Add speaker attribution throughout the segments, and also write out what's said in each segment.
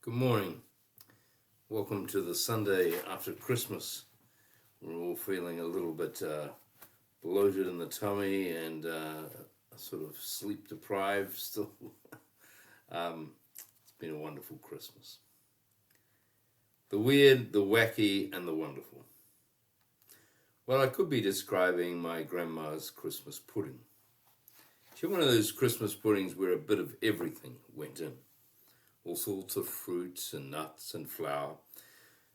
Speaker 1: Good morning. Welcome to the Sunday after Christmas. We're all feeling a little bit bloated in the tummy and sort of sleep deprived still. It's been a wonderful Christmas. The weird, the wacky, and the wonderful. Well, I could be describing my grandma's Christmas pudding. She had one of those Christmas puddings where a bit of everything went in. All sorts of fruits and nuts and flour,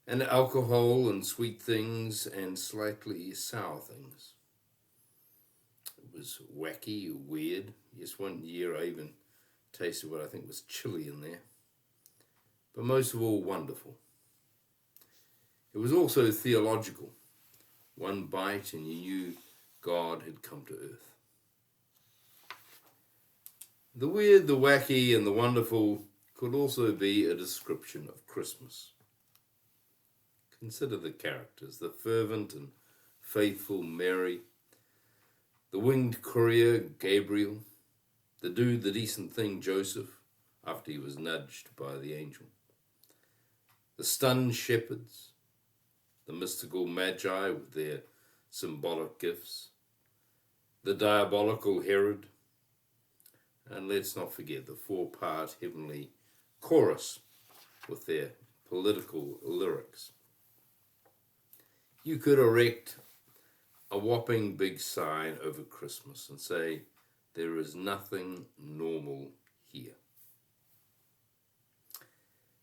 Speaker 1: and alcohol and sweet things and slightly sour things. It was wacky, weird. Yes, one year I even tasted what I think was chili in there. But most of all, wonderful. It was also theological. One bite and you knew God had come to earth. The weird, the wacky, and the wonderful could also be a description of Christmas. Consider the characters: the fervent and faithful Mary, the winged courier Gabriel, the decent thing Joseph, after he was nudged by the angel, the stunned shepherds, the mystical magi with their symbolic gifts, the diabolical Herod, and let's not forget the four-part heavenly chorus with their political lyrics. You could erect a whopping big sign over Christmas and say, there is nothing normal here.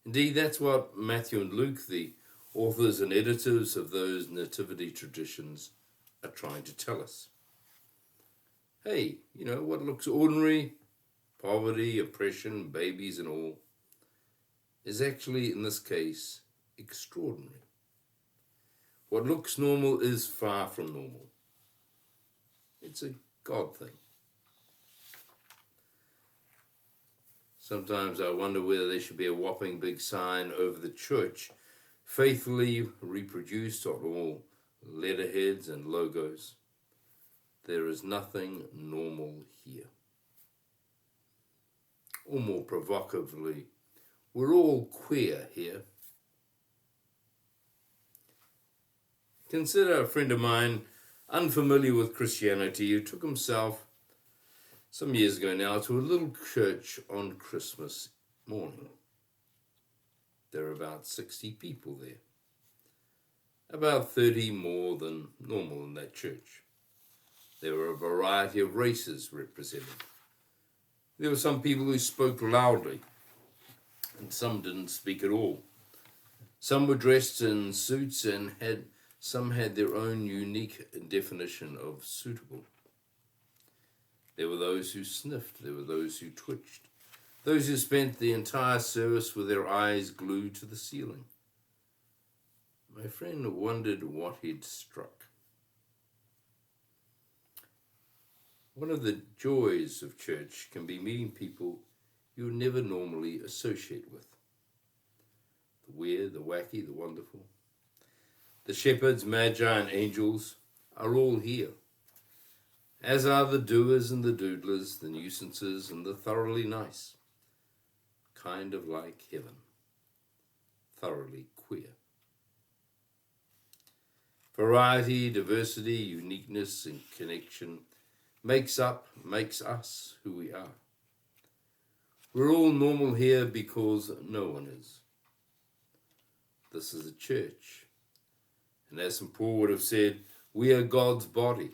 Speaker 1: Indeed, that's what Matthew and Luke, the authors and editors of those nativity traditions, are trying to tell us. Hey, what looks ordinary, poverty, oppression, babies and all, is actually, in this case, extraordinary. What looks normal is far from normal. It's a God thing. Sometimes I wonder whether there should be a whopping big sign over the church, faithfully reproduced on all letterheads and logos. There is nothing normal here. Or more provocatively, we're all queer here. Consider a friend of mine, unfamiliar with Christianity, who took himself some years ago now to a little church on Christmas morning. There are about 60 people there, about 30 more than normal in that church. There were a variety of races represented. There were some people who spoke loudly, and some didn't speak at all. Some were dressed in suits and some had their own unique definition of suitable. There were those who sniffed, there were those who twitched, those who spent the entire service with their eyes glued to the ceiling. My friend wondered what he'd struck. One of the joys of church can be meeting people you would never normally associate with. The weird, the wacky, the wonderful. The shepherds, magi, and angels are all here, as are the doers and the doodlers, the nuisances and the thoroughly nice. Kind of like heaven, thoroughly queer. Variety, diversity, uniqueness, and connection makes us who we are. We're all normal here because no one is. This is a church. And as St. Paul would have said, we are God's body.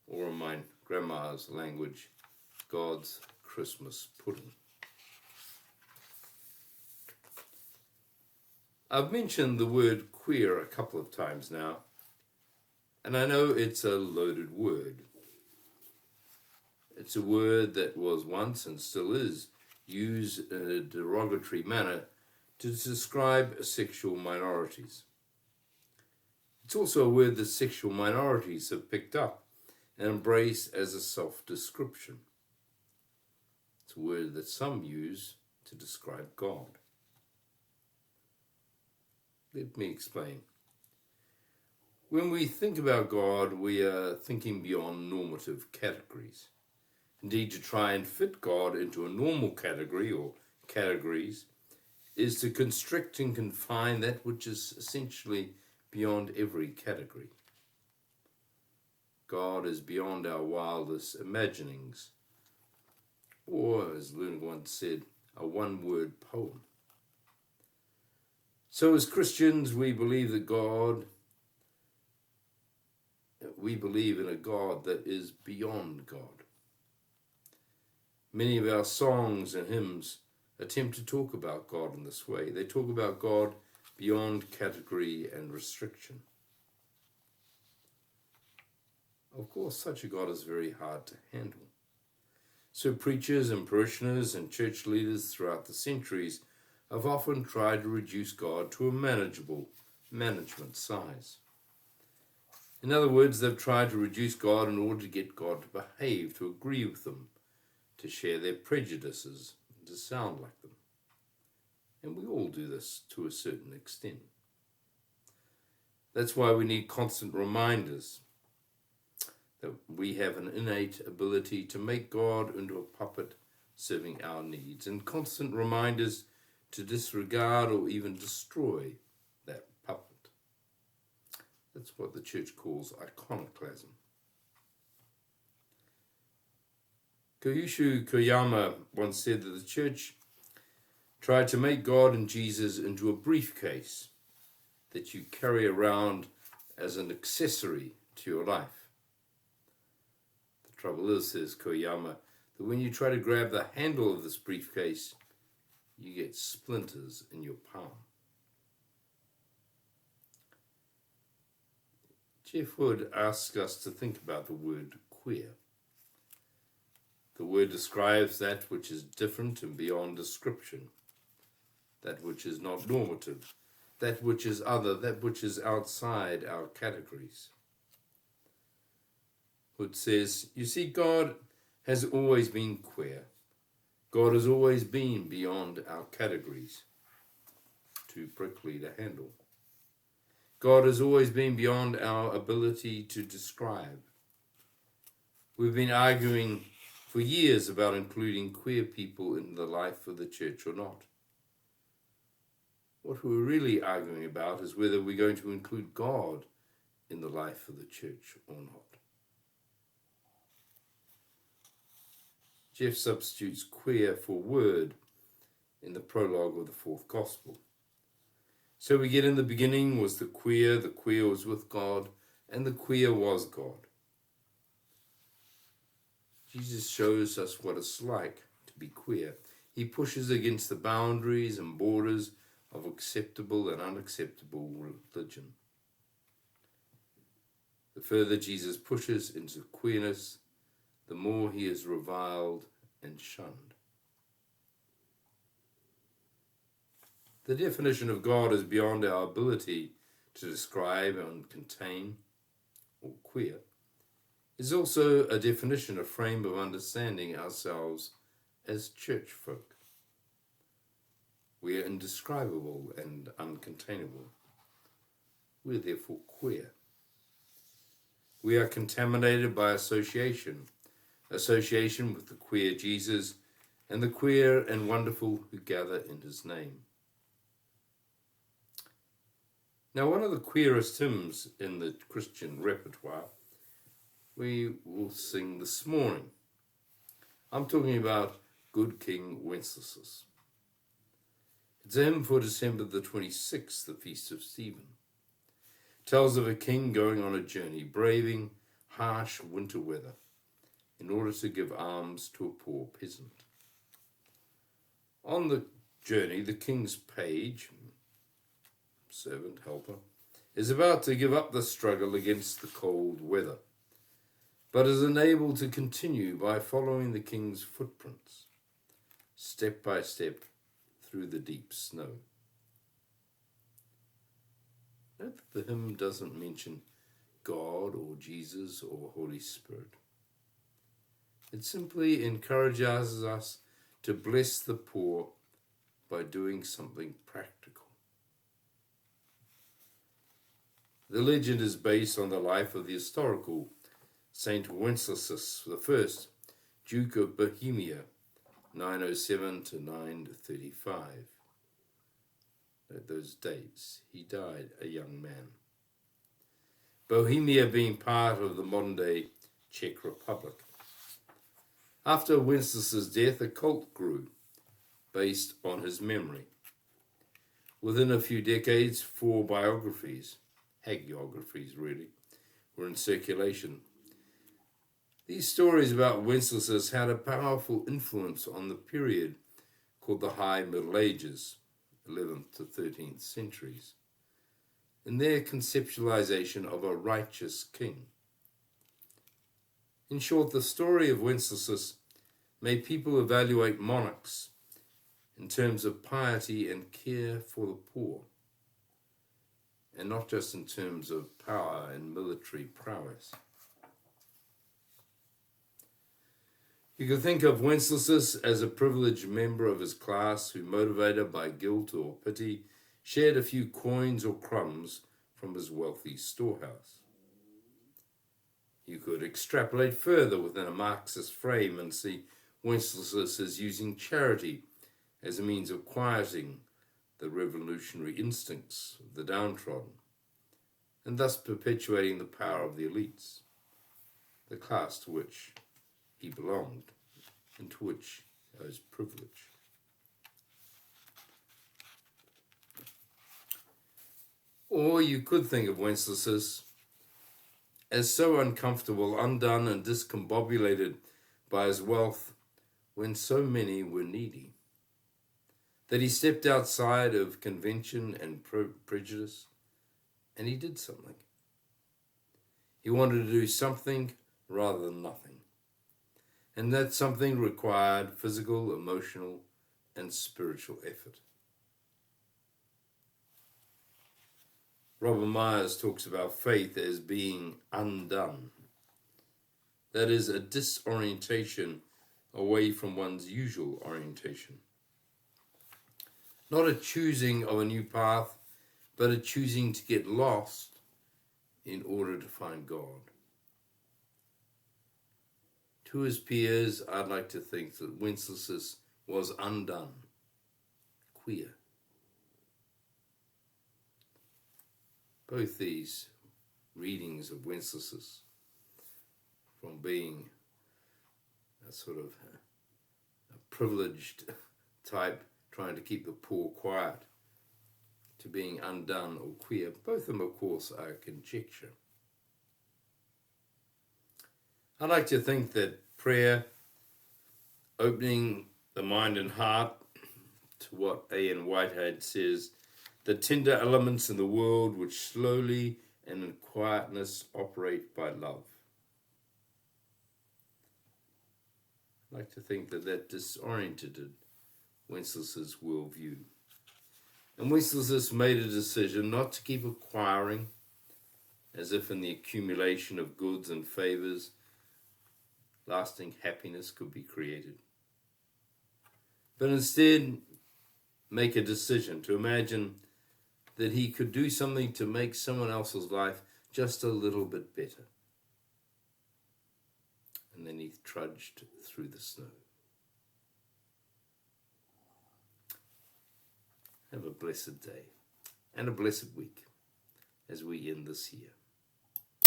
Speaker 1: Or in my grandma's language, God's Christmas pudding. I've mentioned the word queer a couple of times now, and I know it's a loaded word. It's a word that was once and still is used in a derogatory manner to describe sexual minorities. It's also a word that sexual minorities have picked up and embraced as a self-description. It's a word that some use to describe God. Let me explain. When we think about God, we are thinking beyond normative categories. Indeed, to try and fit God into a normal category or categories is to constrict and confine that which is essentially beyond every category. God is beyond our wildest imaginings, or, as Glynn once said, a one-word poem. So as Christians, we believe in a God that is beyond God. Many of our songs and hymns attempt to talk about God in this way. They talk about God beyond category and restriction. Of course, such a God is very hard to handle. So preachers and parishioners and church leaders throughout the centuries have often tried to reduce God to a manageable management size. In other words, they've tried to reduce God in order to get God to behave, to agree with them, to share their prejudices, to sound like them. And we all do this to a certain extent. That's why we need constant reminders that we have an innate ability to make God into a puppet serving our needs, and constant reminders to disregard or even destroy that puppet. That's what the church calls iconoclasm. Kyushu Koyama once said that the church tried to make God and Jesus into a briefcase that you carry around as an accessory to your life. The trouble is, says Koyama, that when you try to grab the handle of this briefcase, you get splinters in your palm. Jeff Wood asks us to think about the word queer. The word describes that which is different and beyond description, that which is not normative, that which is other, that which is outside our categories. Wood says, you see, God has always been queer. God has always been beyond our categories. Too prickly to handle. God has always been beyond our ability to describe. We've been arguing for years about including queer people in the life of the church or not. What we're really arguing about is whether we're going to include God in the life of the church or not. Jeff substitutes queer for word in the prologue of the fourth gospel. So we get in the beginning was the queer was with God, and the queer was God. Jesus shows us what it's like to be queer. He pushes against the boundaries and borders of acceptable and unacceptable religion. The further Jesus pushes into queerness, the more he is reviled and shunned. The definition of God is beyond our ability to describe and contain, or queer, is also a definition, a frame of understanding ourselves as church folk. We are indescribable and uncontainable. We are therefore queer. We are contaminated by association with the queer Jesus and the queer and wonderful who gather in his name. Now, one of the queerest hymns in the Christian repertoire we will sing this morning. I'm talking about Good King Wenceslas. It's a hymn for December the 26th, the Feast of Stephen. It tells of a king going on a journey, braving harsh winter weather in order to give alms to a poor peasant. On the journey, the king's page, servant, helper, is about to give up the struggle against the cold weather, but is unable to continue by following the king's footprints, step by step through the deep snow. Note that the hymn doesn't mention God or Jesus or Holy Spirit. It simply encourages us to bless the poor by doing something practical. The legend is based on the life of the historical Saint Wenceslas I, Duke of Bohemia, 907 to 935. those days. He died a young man. Bohemia being part of the modern-day Czech Republic. After Wenceslas's death, a cult grew, based on his memory. Within a few decades, 4 biographies, hagiographies really, were in circulation. These stories about Wenceslas had a powerful influence on the period called the High Middle Ages, 11th to 13th centuries, in their conceptualization of a righteous king. In short, the story of Wenceslas made people evaluate monarchs in terms of piety and care for the poor, and not just in terms of power and military prowess. You could think of Wenceslas as a privileged member of his class who, motivated by guilt or pity, shared a few coins or crumbs from his wealthy storehouse. You could extrapolate further within a Marxist frame and see Wenceslas as using charity as a means of quieting the revolutionary instincts of the downtrodden, and thus perpetuating the power of the elites, the class to which he belonged and to which he owes privilege. Or you could think of Wenceslas as so uncomfortable, undone, and discombobulated by his wealth when so many were needy, that he stepped outside of convention and prejudice, and he did something. He wanted to do something rather than nothing, and that something required physical, emotional, and spiritual effort. Robert Myers talks about faith as being undone. That is, a disorientation away from one's usual orientation. Not a choosing of a new path, but a choosing to get lost in order to find God. To his peers, I'd like to think that Wenceslas was undone, queer. Both these readings of Wenceslas, from being a sort of a privileged type trying to keep the poor quiet, to being undone or queer, both of them, of course, are conjecture. I like to think that prayer, opening the mind and heart to what A.N. Whitehead says, the tender elements in the world which slowly and in quietness operate by love. I like to think that that disoriented Wenceslas's worldview. And Wenceslas made a decision not to keep acquiring, as if in the accumulation of goods and favors, lasting happiness could be created, but instead make a decision to imagine that he could do something to make someone else's life just a little bit better. And then he trudged through the snow. Have a blessed day and a blessed week as we end this year.